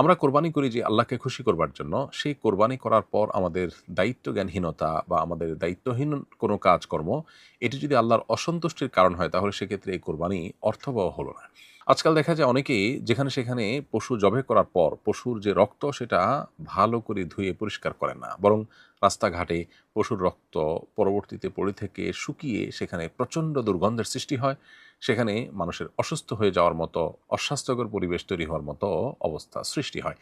আমরা কোরবানি করি যে আল্লাহকে খুশি করবার জন্য, সেই কোরবানি করার পর আমাদের দায়িত্বজ্ঞানহীনতা বা আমাদের দায়িত্বহীন কোনো কাজকর্ম, এটি যদি আল্লাহর অসন্তুষ্টির কারণ হয়, তাহলে সেক্ষেত্রে এই কোরবানি অর্থবহ হলো না। আজকাল দেখা যায় অনেকেই যেখানে সেখানে পশু জবাই করার পর পশুর যে রক্ত সেটা ভালো করে ধুয়ে পরিষ্কার করেন না। বরং রাস্তাঘাটে পশুর রক্ত পরবর্তীতে পড়ে থেকে শুকিয়ে সেখানে প্রচণ্ড দুর্গন্ধের সৃষ্টি হয়। সেখানে মানুষের অসুস্থ হয়ে যাওয়ার মতো, অস্বাস্থ্যকর পরিবেশ তৈরি হওয়ার মতো অবস্থা সৃষ্টি হয়।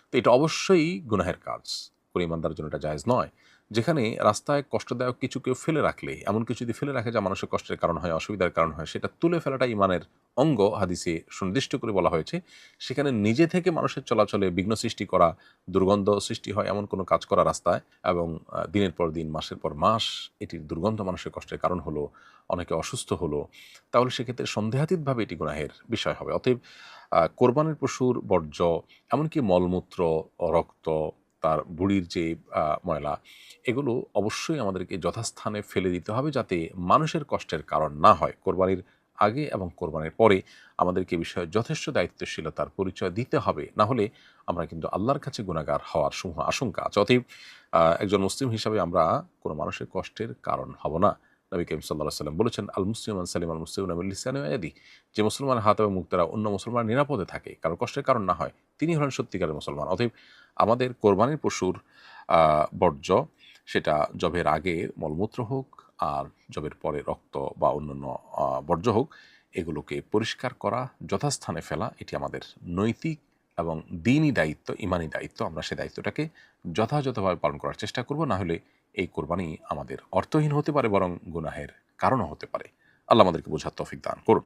তো এটা অবশ্যই গুনাহের কাজ। কোনো ঈমানদারের জন্য এটা জায়েজ নয়। যেখানে রাস্তায় কষ্টদায়ক কিছু কেউ ফেলে রাখলে, এমন কিছু যদি ফেলে রাখে যা মানুষের কষ্টের কারণ হয়, অসুবিধার কারণ হয়, সেটা তুলে ফেলাটা ঈমানের অঙ্গ, হাদিসে সুনির্দিষ্ট করে বলা হয়েছে। সেখানে নিজে থেকে মানুষের চলাচলে বিঘ্ন সৃষ্টি করা, দুর্গন্ধ সৃষ্টি হয় এমন কোনো কাজ করা রাস্তায়, এবং দিনের পর দিন, মাসের পর মাস এটির দুর্গন্ধ মানুষের কষ্টের কারণ হলো, অনেকে অসুস্থ হলো, তাহলে সেক্ষেত্রে সন্দেহাতীতভাবে এটি গুনাহের বিষয় হবে। অতএব কোরবানির পশুর বর্জ্য, এমনকি মলমূত্র, রক্ত, তার বুড়ির যে ময়লা, এগুলো অবশ্যই আমাদেরকে যথাস্থানে ফেলে দিতে হবে, যাতে মানুষের কষ্টের কারণ না হয়। কোরবানির আগে এবং কোরবানির পরে আমাদেরকে এ বিষয়ে যথেষ্ট দায়িত্বশীলতার পরিচয় দিতে হবে। না হলে আমরা কিন্তু আল্লাহর কাছে গুনাহগার হওয়ার সমূহ আশঙ্কা আছে। অতএব একজন মুসলিম হিসাবে আমরা কোনো মানুষের কষ্টের কারণ হব না। নবী করিম সাল্লাল্লাহু আলাইহি ওয়াসাল্লাম বলেছেন, আল মুসলিম মান সালিম আল মুসলিমুনা মিন লিসানিহি ওয়া ইয়াদিহি। যে মুসলমানের হাত এবং মুখ দ্বারা অন্য মুসলমান নিরাপদে থাকে, কারো কষ্টের কারণ না হয়, তিনি হলেন সত্যিকারের মুসলমান। অতএব আমাদের কোরবানির পশুর বর্জ্য, সেটা জবের আগে মলমূত্র হোক আর জবের পরে রক্ত বা অন্যান্য বর্জ্য হোক, এগুলোকে পরিষ্কার করা, যথাস্থানে ফেলা, এটি আমাদের নৈতিক এবং দ্বীনি দায়িত্ব, ঈমানি দায়িত্ব। আমরা সেই দায়িত্বটাকে যথাযথভাবে পালন করার চেষ্টা করব। না হলে এই কোরবানি আমাদের অর্থহীন হতে পারে, বরং গুনাহের কারণও হতে পারে। আল্লাহ আমাদেরকে বোঝার তৌফিক দান করুন।